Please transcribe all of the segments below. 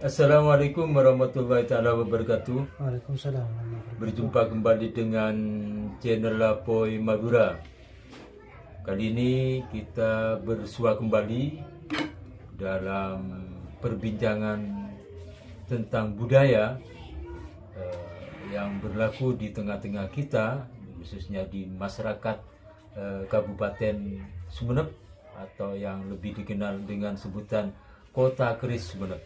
Assalamualaikum warahmatullahi taala wabarakatuh. Waalaikumsalam. Berjumpa kembali dengan channel Lapoy Madura. Kali ini kita bersua kembali dalam perbincangan tentang budaya yang berlaku di tengah-tengah kita, khususnya di masyarakat Kabupaten Sumeneb atau yang lebih dikenal dengan sebutan Kota Keris Sumeneb.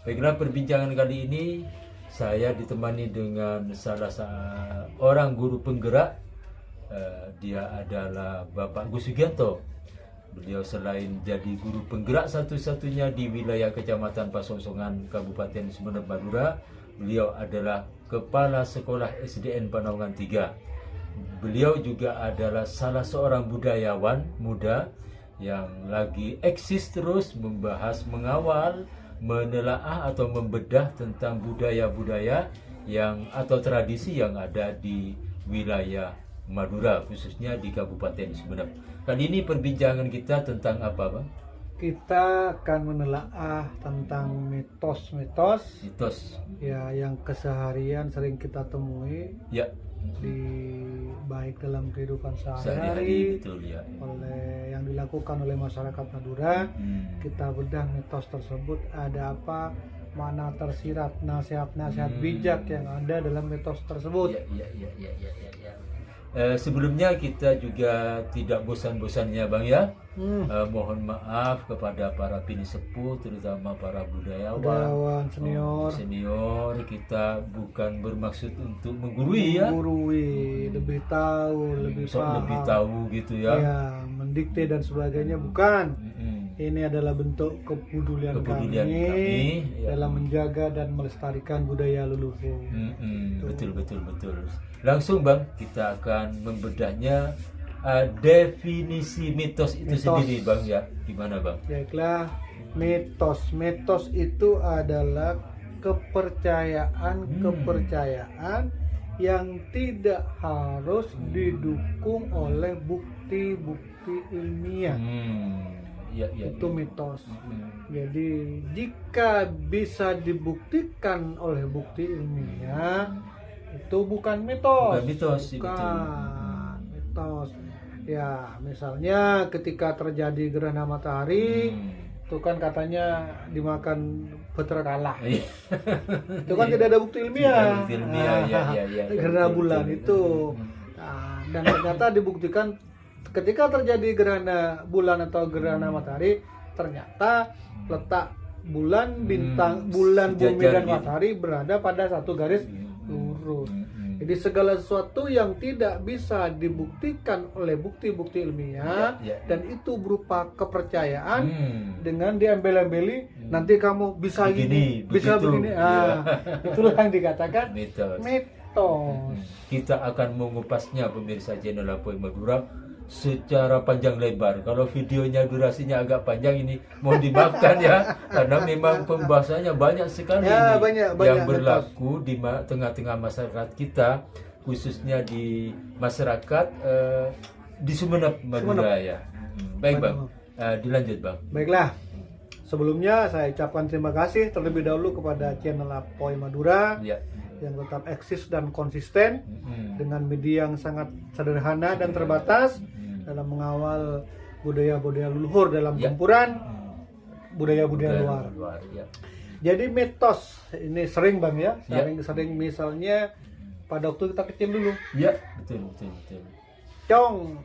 Baiklah, perbincangan kali ini saya ditemani dengan salah seorang guru penggerak. Dia adalah Bapak Gus Sugianto. Beliau selain jadi guru penggerak satu-satunya di wilayah Kecamatan Pasongsongan, Kabupaten Sumeneb Madura, beliau adalah Kepala Sekolah SDN Panaungan 3. Beliau juga adalah salah seorang budayawan muda yang lagi eksis terus membahas, mengawal, menelaah atau membedah tentang budaya-budaya yang atau tradisi yang ada di wilayah Madura, khususnya di Kabupaten Sumeneb. Kali ini perbincangan kita tentang apa, Bang? Kita akan menelaah tentang mitos-mitos ya yang keseharian sering kita temui Ya, baik dalam kehidupan sehari-hari, sehari-hari betul ya. oleh yang dilakukan oleh masyarakat Madura. Kita bedah mitos tersebut, ada apa, mana tersirat nasihat-nasihat bijak yang ada dalam mitos tersebut. Ya. Sebelumnya kita juga tidak bosan-bosannya, Bang ya. Mohon maaf kepada para pinisepuh, terutama para budayawan senior. Kita bukan bermaksud untuk menggurui ya. Lebih tahu, lebih paham, Lebih tahu gitu ya. Ya, mendikte dan sebagainya, bukan. Ini adalah bentuk kepedulian kami ya. dalam menjaga dan melestarikan budaya leluhur. Betul. Langsung, Bang, kita akan membedahnya. Definisi mitos itu sendiri, Bang ya. Gimana, Bang? Baiklah, mitos itu adalah kepercayaan yang tidak harus didukung oleh bukti-bukti ilmiah. Itu mitos. Jadi jika bisa dibuktikan oleh bukti ilmiah, itu bukan mitos. Mitos. Ya, misalnya ketika terjadi gerhana matahari, itu kan katanya dimakan peterkalah. Itu kan tidak ada bukti ilmiah. Gerhana bulan itu. Nah, dan ternyata dibuktikan ketika terjadi gerhana bulan atau gerhana matahari, ternyata letak bulan, bintang, bulan, bumi dan matahari berada pada satu garis lurus. Jadi segala sesuatu yang tidak bisa dibuktikan oleh bukti-bukti ilmiah dan itu berupa kepercayaan dengan diembel-embeli, nanti kamu bisa begini. Itulah yang dikatakan mitos. Kita akan mengupasnya, pemirsa channel Lapoy Madura, secara panjang lebar. Kalau videonya durasinya agak panjang, ini mohon dimaafkan ya, karena memang pembahasannya banyak sekali yang berlaku di tengah-tengah masyarakat kita, khususnya di masyarakat di Sumeneb Madura ya. Baik, Bang, dilanjut, Bang. Baiklah, sebelumnya saya ucapkan terima kasih terlebih dahulu kepada channel Lapoy Madura yang tetap eksis dan konsisten dengan media yang sangat sederhana dan terbatas dalam mengawal budaya-budaya leluhur dalam campuran budaya-budaya luar. Jadi mitos ini sering, Bang ya, sering misalnya pada waktu kita kecil dulu. Ya, betul. Cong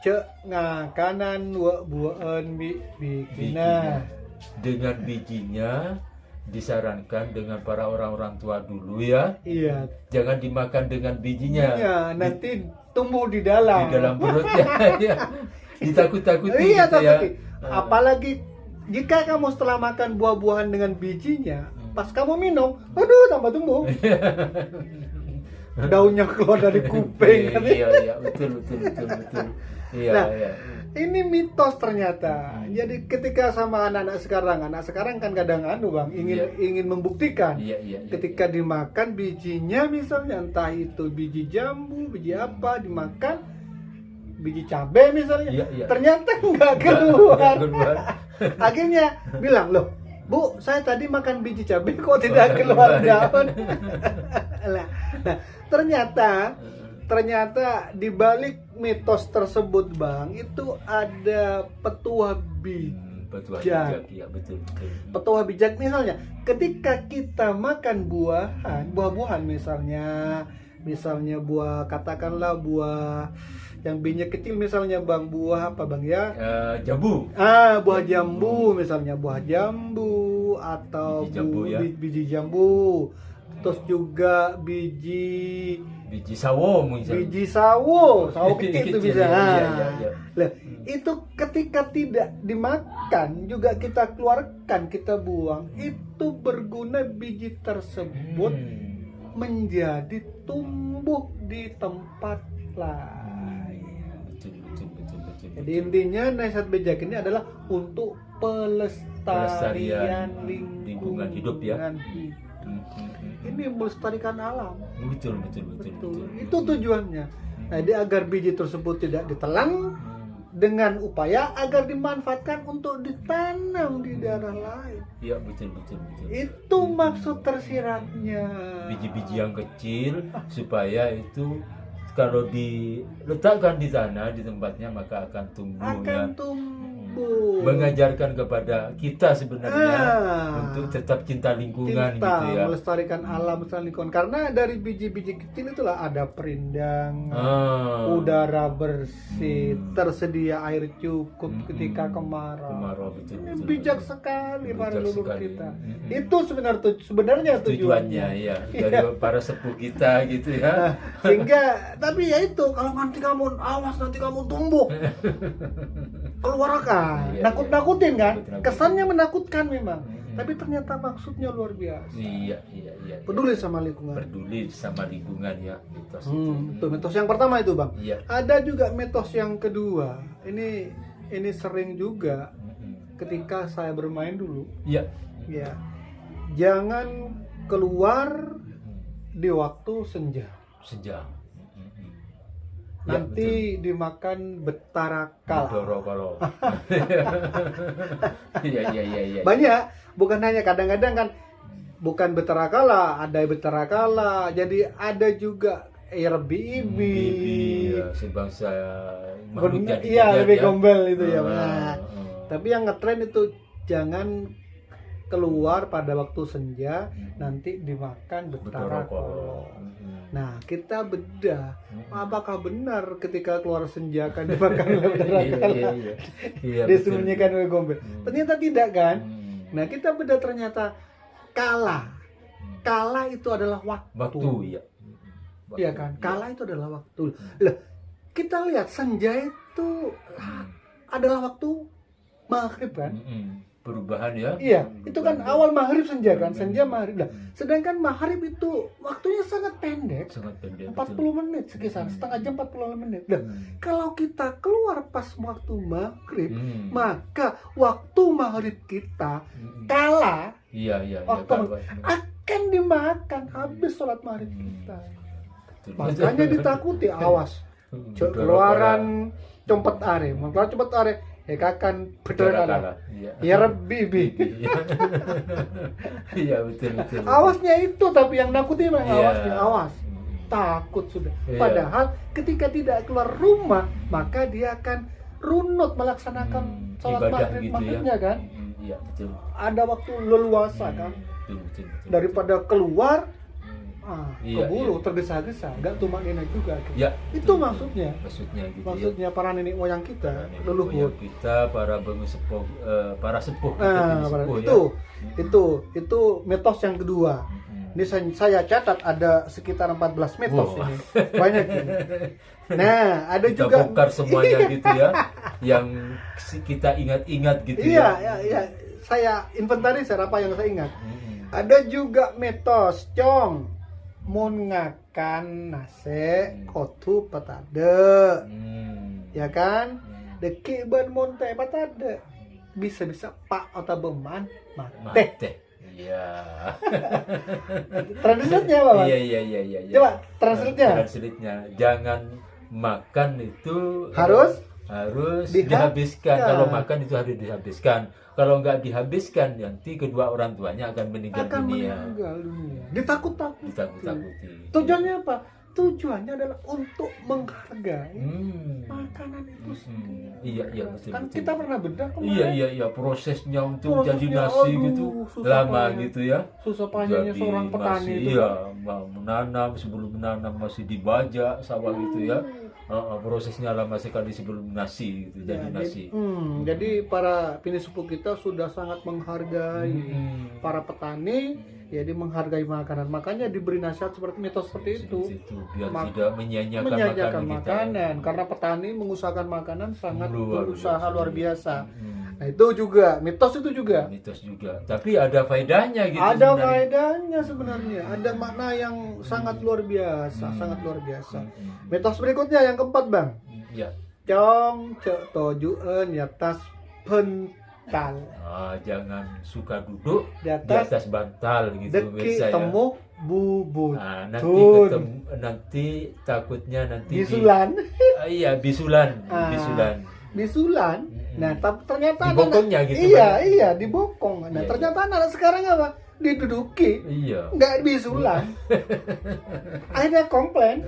cek ngakanan buaan bikina. Dengan bijinya disarankan dengan para orang-orang tua dulu ya. Iya. Jangan dimakan dengan bijinya. Iya, nanti tumbuh di dalam perutnya. Ditakut-takuti gitu ya. Apalagi jika kamu setelah makan buah-buahan dengan bijinya, pas kamu minum, aduh tambah tumbuh. Daunnya keluar dari kuping. Iya, betul. Iya. Ini mitos ternyata. Jadi ketika sama anak-anak sekarang kan kadang Bang, ingin membuktikan. Ketika dimakan bijinya, misalnya entah itu biji jambu, biji apa, dimakan biji cabai misalnya, ternyata nggak keluar. Akhirnya bilang, loh Bu, saya tadi makan biji cabai kok tidak keluar daun. Nah, ternyata di balik mitos tersebut, Bang, itu ada petua Petua bijak. bijak, ya betul, betul. Petua bijak misalnya, ketika kita makan buah-buahan misalnya buah, katakanlah buah yang bijinya kecil misalnya, Bang, buah apa, Bang, ya? Jambu. Buah jambu misalnya, buah jambu atau Biji jambu, ya. biji jambu. Terus juga biji sawo misalnya. biji sawo kecil itu bisa. Iya. Lah, itu ketika tidak dimakan juga kita keluarkan, kita buang, itu berguna biji tersebut menjadi tumbuh di tempat lain. Betul. Jadi intinya nasihat bijak ini adalah untuk pelestarian lingkungan hidup, ya. Ini melestarikan alam. Betul. Itu tujuannya. Jadi agar biji tersebut tidak ditelan, dengan upaya agar dimanfaatkan untuk ditanam di daerah lain. Iya, betul. Itu maksud tersiratnya. Biji-biji yang kecil supaya itu kalau diletakkan di tanah di tempatnya maka akan tumbuh, mengajarkan kepada kita sebenarnya untuk tetap cinta lingkungan, gitu ya, melestarikan alam, melestarikan lingkungan. Karena dari biji-biji kecil itulah ada perindang, udara bersih, tersedia air cukup ketika kemarau. Betul. Bijak sekali para leluhur kita. Itu sebenarnya tujuannya ya, dari para sepuh kita, gitu ya. Sehingga tapi ya itu, kalau nanti kamu tumbuh keluarkan, nakut-nakutin kan, kesannya menakutkan memang, tapi ternyata maksudnya luar biasa. Iya. Peduli sama lingkungan. Ya, mitos. Itu mitos yang pertama itu, Bang. Iya. Ada juga mitos yang kedua. Ini sering juga ketika saya bermain dulu. Iya. Ya. Jangan keluar di waktu senja. Nanti dimakan betara kala. Iya. Banyak, bukan hanya kadang-kadang kan, bukan betara kala, ada betara kala. Jadi ada juga ibi, sebangsa lebih gombel itu ya. Tapi yang ngetren itu jangan keluar pada waktu senja, nanti dimakan betara kala. Nah, kita bedah, apakah benar ketika keluar senja akan dimakan oleh betara kala? Iya, disembunyikan oleh gombel. Ternyata tidak kan? Nah, kita bedah, ternyata kala itu adalah waktu. Iya kan? Kala itu adalah waktu. Lah, kita lihat senja itu adalah waktu maghrib kan? Perubahan, ya. Iya, itu kan awal maghrib senja kan, senja maghrib. Nah, sedangkan maghrib itu waktunya sangat pendek. 40 menit sekitar, setengah jam 40 menit. Nah, kalau kita keluar pas waktu maghrib, maka waktu maghrib kita kala, akan dimakan habis sholat maghrib kita. Makanya ditakuti, awas keluaran compet are, kakan betara ya Rabbi. Iya, betul. Awasnya itu, tapi yang nakutin awas. Takut sudah. Padahal ketika tidak keluar rumah, maka dia akan runut melaksanakan sholat maghribnya kan. Iya, betul. Ada waktu leluasa kan. Betul. Daripada keluar keburu tergesa-gesa, nggak tumanina juga. Ya, itu maksudnya gitu, maksudnya para nenek moyang kita, leluhur kita, para sepuh, para sepuh, itu mitos yang kedua. Ini saya catat ada sekitar 14 mitos ini. Banyak ini. Nah, ada kita juga bongkar semuanya gitu ya, yang kita ingat-ingat gitu ya. Iya. Saya inventarisir apa yang saya ingat. Ada juga mitos, Cong. Mun ngakan nase kotu patade, ya kan? Deki ban mun teh patade, bisa pak atau beman mate. Iya. Translate-nya apa, Bang? Iya. Coba translate-nya. Jangan makan itu harus dihabiskan. Kalau makan itu harus dihabiskan. kalau nggak dihabiskan nanti kedua orang tuanya akan meninggal dunia. Ditakut-takuti. Tujuannya apa? Tujuannya adalah untuk menghargai makanan itu sendiri. Iya betul. Kan betul. kita pernah bedah kemarin. Iya prosesnya untuk jadi nasi gitu lama payah. gitu ya. Susah payahnya Jadi seorang petani masih, itu. iya, mau menanam, sebelum menanam masih dibajak sawah gitu ya. Prosesnya lama sekali sebelum nasi gitu, jadi nasi. Jadi para pinisepuh kita sudah sangat menghargai para petani, jadi menghargai makanan. Makanya diberi nasihat seperti mitos seperti itu. Biar tidak menyanyiakan makanan. Karena petani mengusahakan makanan sangat berusaha luar biasa. Nah itu juga mitos juga. Tapi ada faedahnya gitu. Ada faedahnya sebenarnya. Ada makna yang sangat luar biasa, Mitos berikutnya yang keempat, Bang. Ya. Cong cek tojuan di atas pental. Jangan suka duduk di atas atas bantal gitu deki biasa ya. Temu bubut. Nanti takutnya nanti bisulan. Bisulan. Nah, tapi ternyata dibokongnya gitu. Iya, dibokong. Nah, ternyata anak sekarang apa? Diduduki. Iya. Enggak bisulan. Akhirnya komplain,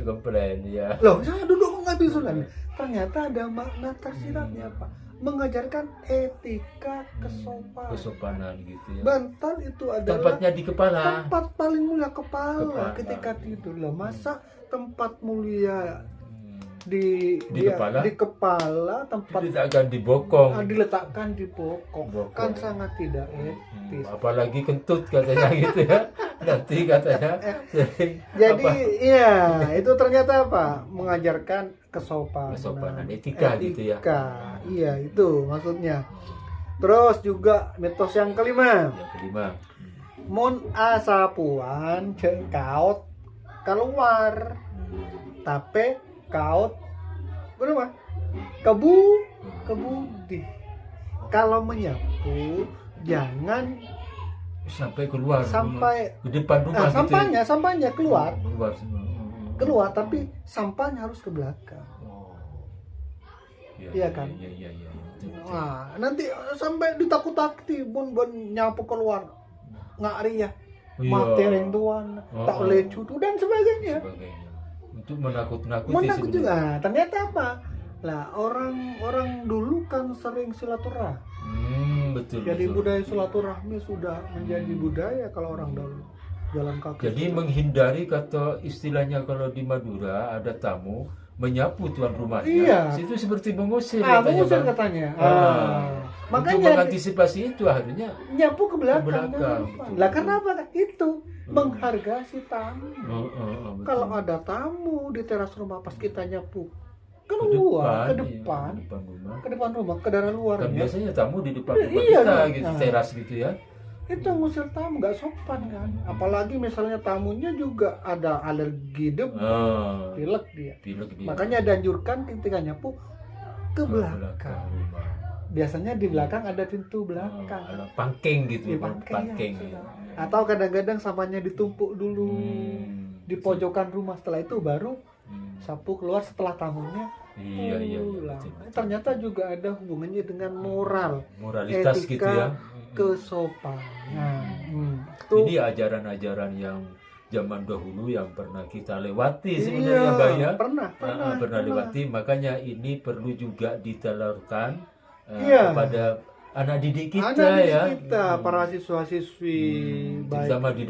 ya. Loh, saya duduk kok enggak bisulan? Ternyata ada makna tersiratnya apa? Mengajarkan etika kesopanan gitu ya. Bantal itu adalah tempatnya di kepala. Tempat paling mulia kepala ketika tidur. Loh, masa tempat mulia di kepala tempat tidak akan dibokong, diletakkan di bokong. Kan sangat tidak etis. Apalagi kentut katanya gitu ya. Nanti katanya jadi itu ternyata apa? Mengajarkan kesopanan, etika gitu ya. Iya, itu maksudnya. Terus juga mitos yang kelima. Mun asapuan cekaut keluar. Tapi kaut berapa? Kebudi. Kalau menyapu jangan sampai keluar, sampai ke depan rumah. Sampahnya keluar, tapi sampahnya harus ke belakang. Iya kan? Iya. Nah, nanti sampai ditakut-takuti bun nyapu keluar ngari ya. Matering tuan, tak lecu dan sebagainya. Untuk menakut-nakuti juga. Ternyata apa? Lah orang dulu kan sering silaturahmi. Betul. Jadi budaya silaturahmi sudah menjadi budaya kalau orang dulu jalan kaki. Jadi menghindari kata istilahnya kalau di Madura ada tamu menyapu tuan rumahnya. Iya. Itu seperti mengusir katanya. Makanya untuk mengantisipasi itu akhirnya nyapu ke belakang. Lah karena apa? Itu menghargai si tamu. Kalau ada tamu di teras rumah pas kita nyapu keluar ke depan rumah ke daerah luar. Kan biasanya tamu di depan rumah kita gitu, teras gitu ya. Itu ngusir tamu nggak sopan kan. Apalagi misalnya tamunya juga ada alergi debu, pilek dia. Makanya dianjurkan ketika nyapu ke belakang. Biasanya di belakang ada pintu belakang. Pangking gitu, pangking. Atau kadang-kadang sampahnya ditumpuk dulu di pojokan rumah, setelah itu baru sapu keluar setelah tamunya. Iya. Ternyata juga ada hubungannya dengan moralitas etika, gitu ya. Kesopanan. Ini ajaran-ajaran yang zaman dahulu yang pernah kita lewati sebenarnya, Mbak ya. Pernah lewati, makanya ini perlu juga ditelurkan kepada anak didik kita, para siswa-siswi, terutama di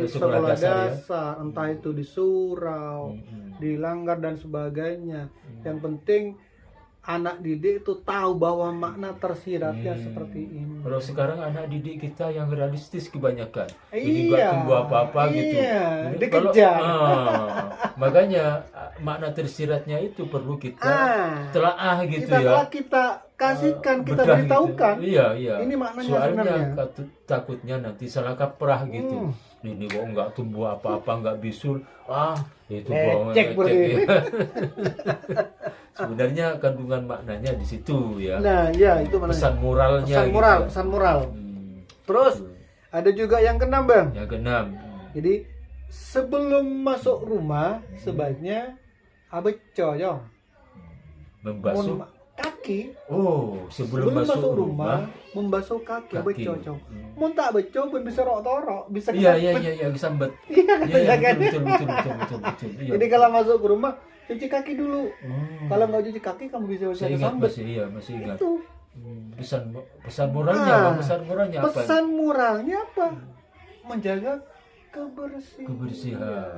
sekolah dasar, entah itu di surau, di langgar dan sebagainya. Yang penting anak didik itu tahu bahwa makna tersiratnya seperti ini. Kalau sekarang anak didik kita yang realistis kebanyakan, jadi nggak tunggu apa-apa gitu. Dikejar. Makanya makna tersiratnya itu perlu kita telaah gitu kita kasihkan, kita beritahukan. Gitu. Iya. Ini maknanya soalnya sebenarnya. Takutnya nanti salah kaprah gitu. Ini kok nggak tumbuh apa-apa, nggak bisul. Itu bohong. Sebenarnya kandungan maknanya di situ ya. Nah, ya itu maknanya. Pesan moralnya. Pesan moral. Terus ada juga yang keenam, Bang. Yang keenam. Jadi sebelum masuk rumah sebaiknya abeco yo. Membasuh kaki. Oh, sebelum masuk rumah. membasuh kaki. Kaki. Beco. Mau tak beco pun bisa torok, bisa Iya, kesambet. kesambet. Iya, Iya, katanya kan. betul. Iya. Jadi kalau masuk ke rumah cuci kaki dulu. Oh. Kalau nggak cuci kaki kamu bisa Saya ingat kesambet. masih ingat. Itu Pesan moralnya, Nah, Bang. Pesan moralnya apa? pesan moralnya apa? Menjaga kebersihan. Kebersihan.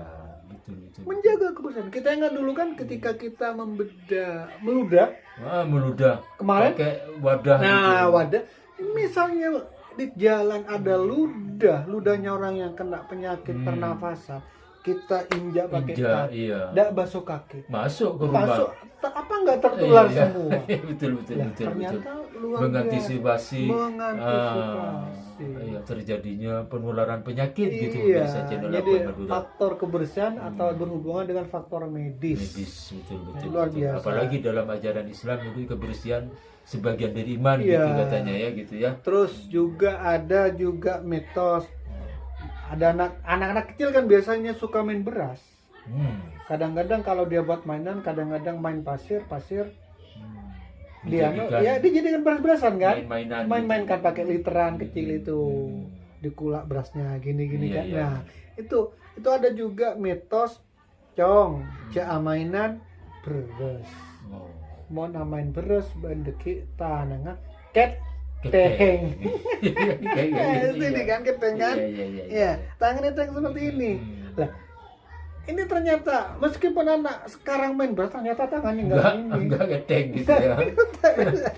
Betul. Menjaga kebersihan. Kita ingat dulu kan ketika kita meludah Meludah. kemarin. Pakai wadah. Nah, wadah. Misalnya di jalan ada ludahnya orang yang kena penyakit pernafasan, kita injak pakai kaki, Iya. tidak basuh kaki, Masuk ke rumah. masuk apa nggak tertular Iya. semua? betul. Ternyata luar Mengantisipasi. mengantisipasi. Iya, terjadinya penularan penyakit gitu Iya, bisa channel jadi Labuan Madura. faktor kebersihan atau berhubungan dengan faktor medis. Betul. Luar biasa. Apalagi dalam ajaran Islam itu kebersihan sebagian dari iman Iya. gitu katanya ya gitu ya. Terus juga ada mitos, ada anak-anak kecil kan biasanya suka main beras. Kadang-kadang kalau dia buat mainan, kadang-kadang main pasir dia dijadikan beras-berasan kan, main-main kan pakai literan kecil itu, dikulak berasnya gini Iya, kan. iya. Nah itu ada juga mitos cek mainan beras, Oh. mau namain beras bendeki tanah ket Keteng. ini kan keteng kan, Iya. ya tangannya teng seperti ini. Lah ini ternyata meskipun anak sekarang main beras ternyata tangannya Enggak keteng gitu ya.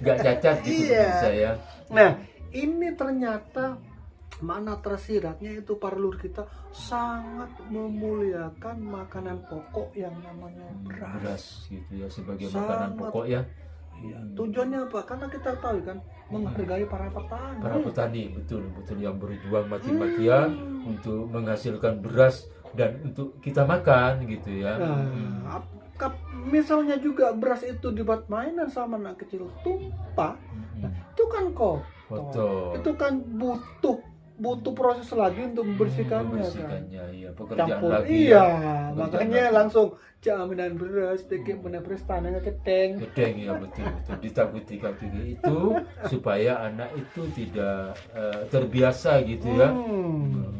Enggak cacat gitu Iya. bisa ya. Nah ini ternyata mana tersiratnya itu para leluhur kita sangat memuliakan makanan pokok yang namanya beras. Beras gitu ya sebagai Sangat. makanan pokok ya. Iya, tujuannya apa? Karena kita tahu kan menghargai para petani. Para petani betul yang berjuang mati-matian untuk menghasilkan beras dan untuk kita makan gitu ya. Nah, misalnya juga beras itu dibuat mainan sama anak kecil tumpah, nah, itu kan kotor. Itu kan butuh proses lagi untuk membersihkannya kan. Iya, pekerjaan Campur, lagi iya, ya. makanya langsung jaminan beras, dikit beras tanahnya keteng. Gedeng ya betul ditakuti kaki itu supaya anak itu tidak terbiasa gitu ya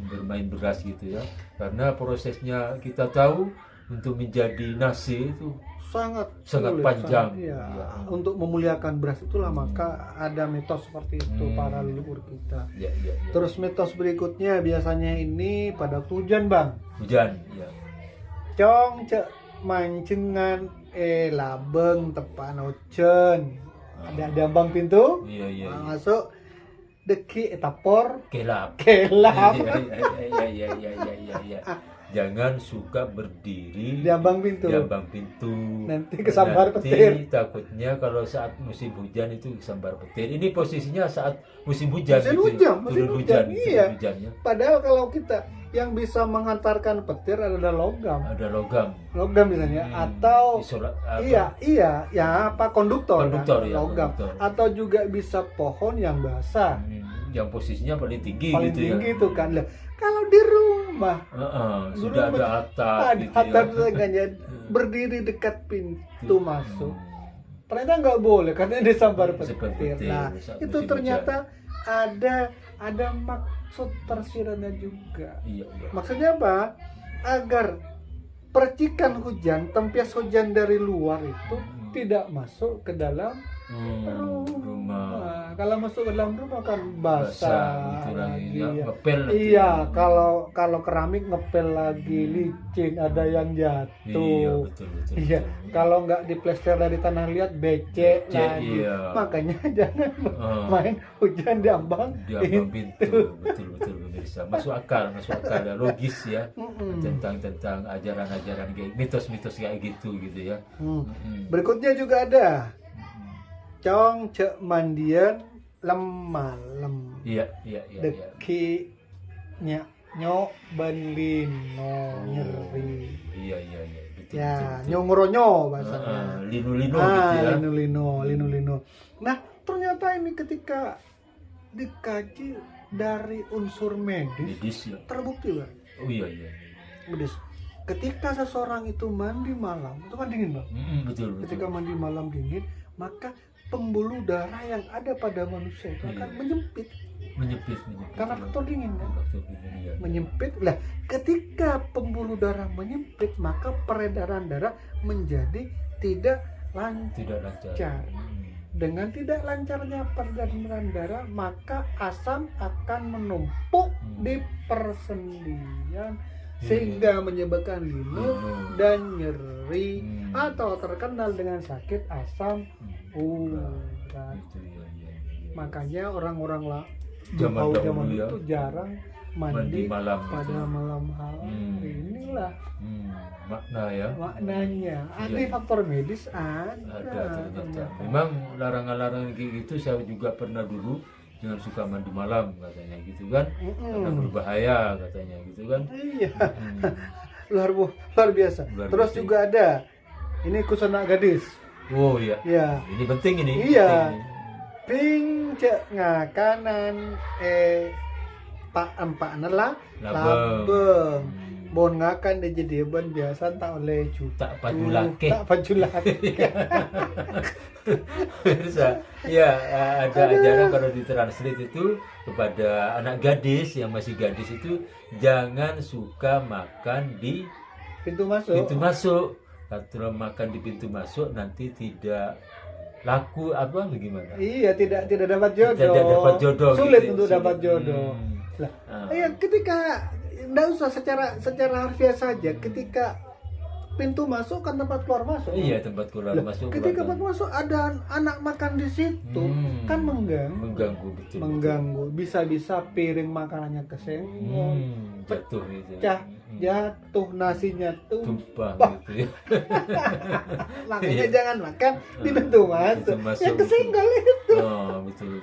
bermain beras gitu ya, karena prosesnya kita tahu untuk menjadi nasi itu sangat sulit, panjang. Iya. Iya. Untuk memuliakan beras itulah maka ada mitos seperti itu para leluhur kita. Ya. Terus mitos berikutnya biasanya ini pada hujan bang. Hujan ya. Cong cek mancengan labeng tepan hujan. Ada ambang pintu. Iya. Masuk deki etapor Kelap. kelap. Iya. Jangan suka berdiri Di ambang pintu. Nanti kesambar petir. Takutnya kalau saat musim hujan itu kesambar petir. Ini posisinya saat musim hujan. Musim hujan. Iya. Hujannya. Padahal kalau kita yang bisa menghantarkan petir adalah logam. Ada logam. Logam misalnya atau iya ya apa konduktor kan? Ya, logam konduktor. atau juga bisa pohon yang basah. Yang posisinya paling tinggi Paling gitu tinggi ya. itu kan. Lah, kalau di rumah sudah ada atap gitu atap ya. sengaja berdiri dekat pintu masuk. Ternyata nggak boleh karena disambar petir. Nah, itu ternyata ada maksud tersiratnya juga. Iya. Maksudnya apa? Agar percikan hujan, tempias hujan dari luar itu tidak masuk ke dalam rumah. Nah, kalau masuk ke dalam rumah kan basah gitu lagi lagi. ya. Ngepel lagi. Iya, kalau keramik ngepel lagi, licin, ada yang jatuh. Iya, betul. Iya, kalau nggak diplester dari tanah liat becek lagi. Iya. Makanya jangan main hujan di ambang pintu. Betul pemirsa. Masuk akal ya, logis ya. Tentang ajaran-ajaran kayak mitos-mitos kayak gitu ya. Berikutnya juga ada cong cek mandian lemalem. Iya. Deki nyok benlino nyeri. Iya. Betul. Ya, nyongoronyo bahasanya. Lino gitu ya. Lino. Nah, ternyata ini ketika dikaji dari unsur medis ya. terbukti, Bang. Oh iya. Medis. Ketika seseorang itu mandi malam, itu kan dingin, Bang. Betul. Ketika mandi malam dingin, maka pembuluh darah yang ada pada manusia itu akan menyempit karena faktor dingin kan. Menyempit lah, ketika pembuluh darah menyempit maka peredaran darah menjadi tidak lancar. Dengan tidak lancarnya peredaran darah maka asam akan menumpuk di persendian sehingga menyebabkan linu dan nyeri atau terkenal dengan sakit asam urat. Makanya orang-orang zaman itu jarang mandi malam pada malam hari. Inilah maknanya. Ada faktor medis ada ternyata. Memang larangan-larangan kayak gitu saya juga pernah dulu, jangan suka mandi malam katanya gitu kan, karena berbahaya katanya gitu kan. Iya. luar biasa. Terus penting. Juga ada ini kusana gadis. Oh iya. Ya. Ini penting ini. Iya. Ping cek ngakanan pak empak nela labeng. Bon ngakan dia jadi ban biasa tak oleh tak pajulake. Ya, ada ajaran kalau ditranslate itu kepada anak gadis yang masih gadis itu jangan suka makan di pintu masuk. Kalau makan di pintu masuk nanti tidak laku apa bagaimana? Iya, tidak dapat jodoh. Tidak dapat jodoh. Sulit gitu, untuk dapat jodoh. Iya, ketika enggak usah secara harfiah saja, ketika pintu masuk kan tempat keluar masuk. Iya, tempat keluar masuk. Ketika tempat masuk ada anak makan di situ, kan mengganggu. Mengganggu. Bisa-bisa piring makanannya kesenggol, jatuh gitu. Jatuh nasinya tumpah gitu ya. Makanya jangan makan di pintu masuk. Yang kesenggol itu. Oh, betul.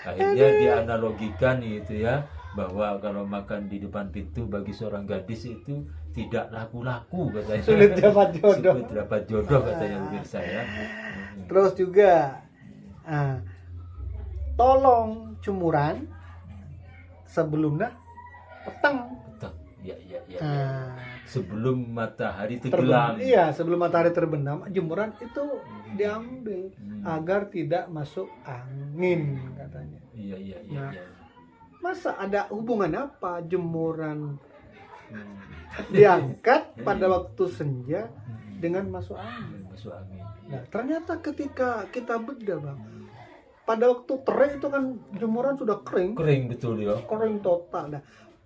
Akhirnya dianalogikan gitu ya, bahwa kalau makan di depan pintu bagi seorang gadis itu tidak laku-laku katanya. Sulit dapat jodoh katanya pemirsa ya. Terus juga tolong cumuran sebelumnya petang. Ya. Sebelum matahari tenggelam. Iya, sebelum matahari terbenam jemuran itu diambil agar tidak masuk angin katanya. Iya. Masa ada hubungan apa jemuran diangkat pada waktu senja dengan masuk angin? Nah, ternyata ketika kita bedah Bang, pada waktu terik itu kan jemuran sudah kering. Kering betul ya. Kering total. Nah,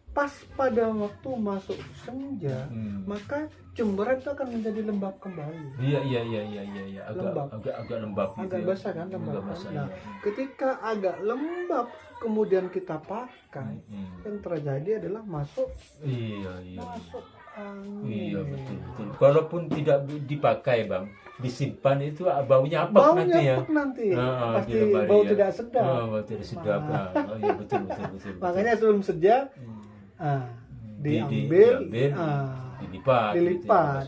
pas pada waktu masuk senja, maka jemuran itu akan menjadi lembab kembali. Iya. Agak lembab gitu. Agak basah kan lembab. Nah, ketika agak lembab kemudian kita pakai, yang terjadi adalah masuk angin. Iya betul. Kalaupun tidak dipakai Bang, disimpan itu baunya apa nanti ya? Nanti. Pasti bau tidak sedap. Bau tidak sedap. Iya betul. Makanya sebelum senja diambil, dilipat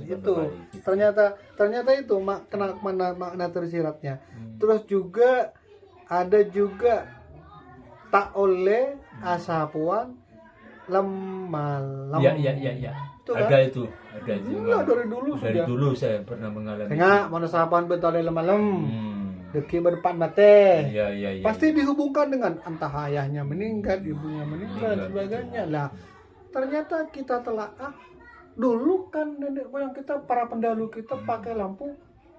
gitu. Ternyata itu makna tersiratnya. Terus juga ada juga tak oleh asapuan lemalam. Iya. Itu kan? Ada itu. Dari dulu saya pernah mengalami. Tengah mana sapan betul lemalam. Deki berdepan mate. Iya. Pasti dihubungkan dengan entah ayahnya meninggal, ibunya meninggal, dan sebagainya. Lah, ternyata kita telaah dulu kan nenek moyang kita, para pendahulu kita pakai lampu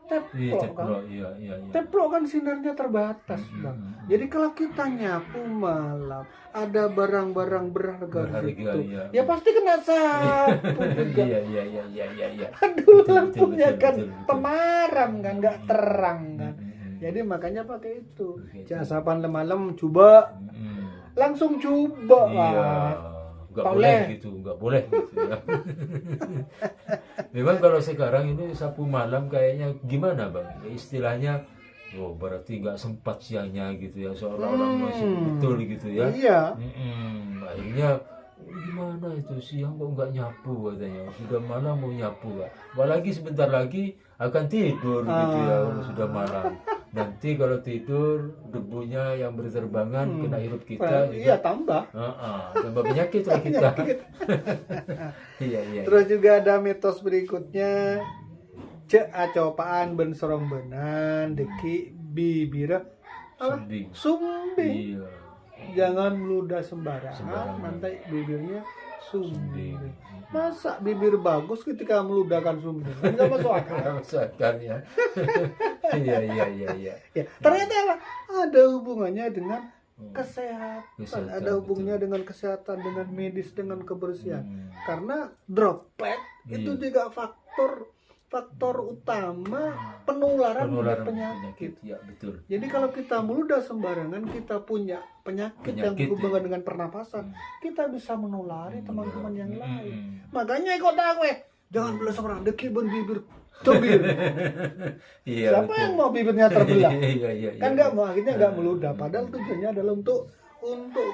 teplok kan. Iya. Teplok kan sinarnya terbatas, Bang. Jadi kalau kita nyapu malam, ada barang-barang berharga di situ. Iya. Ya pasti kena sapu juga. Iya. Dulu lampunya kan temaram kan, enggak terang kan. Jadi makanya pakai itu. Casapan malam coba. Langsung coba. Iya. Enggak boleh gitu ya. Memang kalau sekarang ini sapu malam kayaknya gimana Bang? Istilahnya berarti nggak sempat siangnya gitu ya, seolah-olah masih betul gitu ya. Iya. Akhirnya gimana itu siang kok nggak nyapu katanya, sudah malam mau nyapu lah. Apalagi sebentar lagi akan tidur gitu ya kalau sudah malam. Nanti kalau tidur debunya yang berterbangan kena hirup kita juga. Iya tambah. Tambah penyakit lah kita. Iya. Terus juga ada mitos berikutnya, cek acopaan ben serong benan deki bibira apa? Sumbing. Iya. Jangan meludah sembarangan, Sembarangan. nanti bibirnya sumbing. Masa bibir bagus ketika meludahkan sumbing? Enggak masuk akal. Nggak masuk akal ya. Iya. Ya, ternyata apa? Ada hubungannya dengan kesehatan, Kesehatan, ada hubungannya dengan kesehatan, dengan medis, dengan kebersihan. Hmm. Karena droplet itu Iya. juga faktor utama penularan Penularan penyakit. Ya betul. Jadi kalau kita meludah sembarangan, kita punya penyakit yang Penyakit, berhubungan ya. dengan pernapasan, kita bisa menulari teman-teman yang lain. Hmm. Makanya kok tahu jangan belah sembarangan, deki ben bibir tebir. Iya. Siapa betul. yang mau bibirnya terbelah? Iya. Kan nggak mau, akhirnya nggak meludah. Padahal tujuannya adalah untuk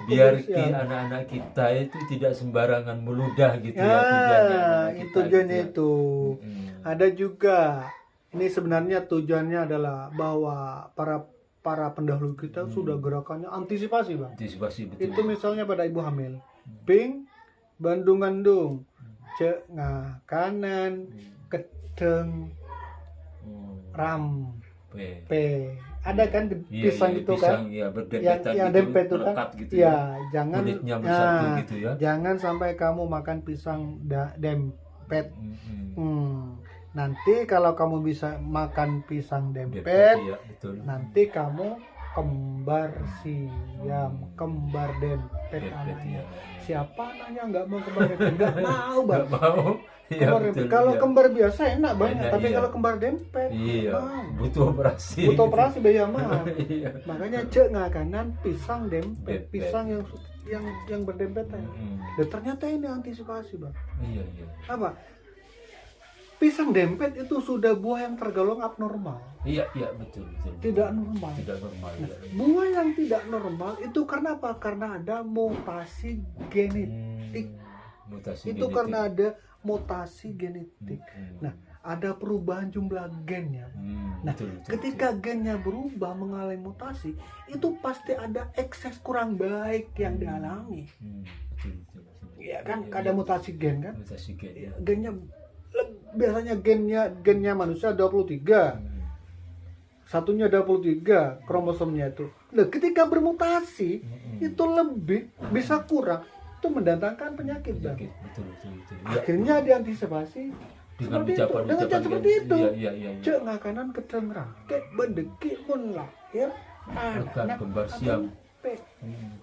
biar kebersihan. anak-anak kita itu tidak sembarangan meludah gitu ya. Ya, Tujuannya anak itu kita tujuannya gitu itu. ya. Ada juga, ini sebenarnya tujuannya adalah bahwa para pendahulu kita sudah gerakannya antisipasi, Bang. Antisipasi betul. Itu misalnya pada ibu hamil, Bing, Bandung Ngandung, cek ngah kanan, kedeng, ram, P. p. Ada kan pisang itu kan? Ya, yang dempet itu kan? gitu Ya, jangan kulitnya bersatu nah, gitu ya. jangan sampai kamu makan pisang dempet. Nanti kalau kamu bisa makan pisang dempet, ya, betul. nanti kamu kembar siam, kembar dempet anaknya. ya. Siapa anaknya nggak mau kembar dempet? Nggak mau, Bang. Nggak mau. Iya, Kembar betul, dempet. Kalau iya. kembar biasa enak banget, Enak, tapi iya. kalau kembar dempet, Iya, mahal. butuh operasi. Butuh operasi biaya mahal. Iya. Makanya cek ngakanan pisang dempet, Dempet. pisang yang berdempetan. Dan ternyata ini antisipasi, Bang. Iya. Apa? Pisang dempet itu sudah buah yang tergolong abnormal, Iya, betul. tidak normal. Tidak normal ya. Buah yang tidak normal itu karena apa? Karena ada mutasi genetik. Mutasi Itu genetik. karena ada mutasi genetik. Hmm. Nah, ada perubahan jumlah gennya. Nah, betul. ketika gennya berubah mengalami mutasi, itu pasti ada ekses kurang baik yang dialami. Betul. Iya kan? Ada mutasi gen kan? Mutasi gen. Ya, gennya biasanya gennya manusia 23. Satunya 23 kromosomnya itu. Nah, ketika bermutasi itu lebih bisa kurang, itu mendatangkan penyakit, Bang. Betul. Akhirnya diantisipasi Dengan seperti itu. ucapan Dengan cara seperti itu. Iya. Cek ngakanan kedeng rangke bendeki mun lahir anak kembar siam. dempet.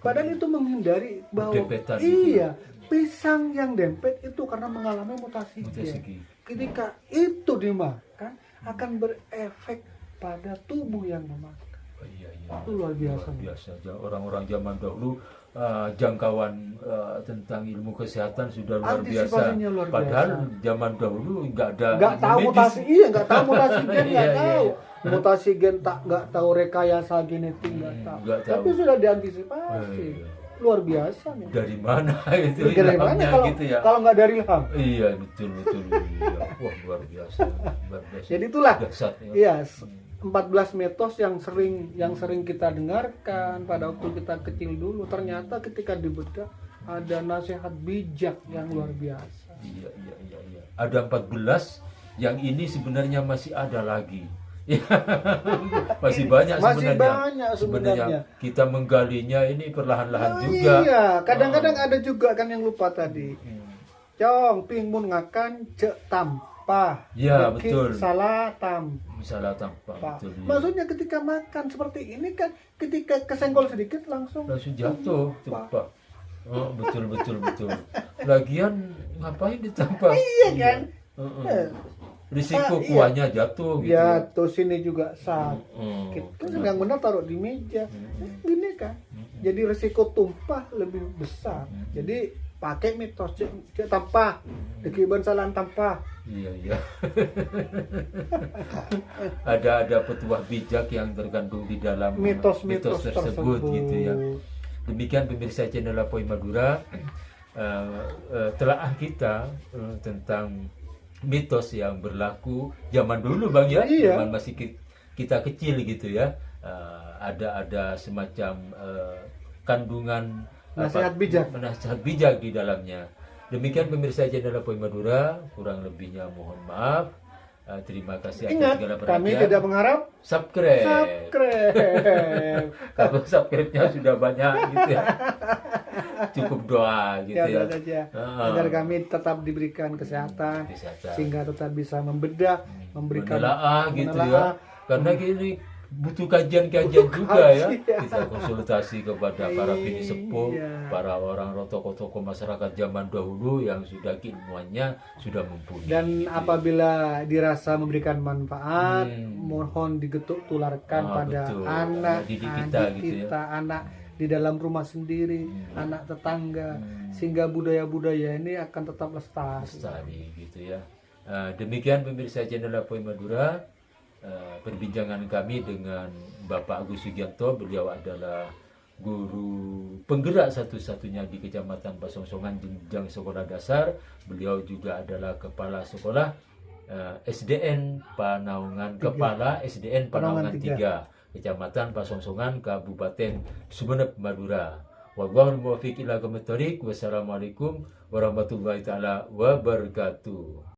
Padahal itu menghindari bahwa Berdempetan gitu. iya, pisang yang dempet itu karena mengalami mutasi gen. Ketika itu dimakan akan berefek pada tubuh yang memakan. Iya. Itu luar biasa. Orang-orang zaman dahulu jangkauan tentang ilmu kesehatan sudah luar biasa. Antisipasinya luar biasa. Padahal zaman dahulu nggak ada Nggak ilmu tahu medis. mutasi, iya nggak tahu mutasi gen, nggak Iya. tahu mutasi gen, nggak tahu rekayasa genetik, nggak tahu. nggak tahu. Tapi sudah diantisipasi. Iya. Luar biasa nih. Dari mana itu Dari mana ilhamnya kalau gitu ya? kalau nggak dari ilham? Iya betul. Iya. Wah luar biasa. Jadi itulah. Dahsyat, ya. Iya, 14 mitos yang sering kita dengarkan pada waktu kita kecil dulu. Ternyata ketika dibedah ada nasihat bijak yang luar biasa. Iya. Ada 14 yang ini sebenarnya masih ada lagi. Masih banyak Masih sebenarnya. banyak sebenarnya. Kita menggalinya ini perlahan-lahan Oh, juga. iya, kadang-kadang ada juga kan yang lupa tadi. Cong, ping mun ngakan cek tampah. Ya, Deki betul. Salah tampah. Salah tampak betul. Iya. Maksudnya ketika makan seperti ini kan, ketika kesenggol sedikit langsung jatuh tumpah. Oh, betul. Lagian ngapain ditampah? Iya kan? Risiko Iya. kuahnya jatuh gitu. Ya, terus ini juga sakit. Kan Benar. yang benar taruh di meja. Gini kan. Jadi risiko tumpah lebih besar. Jadi pakai mitos cek tampah. Dekiban salah tampah. Iya. ada petuah bijak yang terkandung di dalam Mitos-mitos tersebut gitu ya. Demikian pemirsa channel Apoy Madura, telaah kita tentang mitos yang berlaku zaman dulu Bang ya, Iya. zaman masih kita kecil gitu ya. Ada semacam kandungan Nasihat bijak di dalamnya. Demikian pemirsa channel Apoy Madura, kurang lebihnya mohon maaf. Terima kasih atas Ingat, segala kami perhatian. tidak mengharap Subscribe. subscribe. Kalau subscribe-nya sudah banyak gitu ya. Cukup doa gitu ya. saja agar kami tetap diberikan kesehatan, sehingga tetap bisa membedah, memberikan menelaah gitu ya. menelaah. Karena ini butuh kajian-kajian juga ya. kajian. Kita konsultasi kepada para bini sepuh, Iya. para orang tokoh-tokoh masyarakat zaman dahulu yang sudah keilmuannya sudah mumpuni. Dan gitu ya. apabila dirasa memberikan manfaat, mohon digetuk tularkan pada betul. anak Didik adik kita gitu ya. kita, anak di dalam rumah sendiri, anak tetangga, sehingga budaya-budaya ini akan tetap lestari. Gitu ya. Demikian pemirsa channel Apoy Madura, perbincangan kami dengan Bapak Agus Sugianto. Beliau adalah guru penggerak satu-satunya di Kecamatan Pasongsongan jenjang sekolah dasar. Beliau juga adalah kepala sekolah SDN Panaungan, kepala SDN Panaungan 3, Kecamatan Pasongsongan, Kabupaten Sumeneb, Madura. Wallahul muwaffiq ila aqwamit thoriq. Wassalamualaikum warahmatullahi taala wabarakatuh.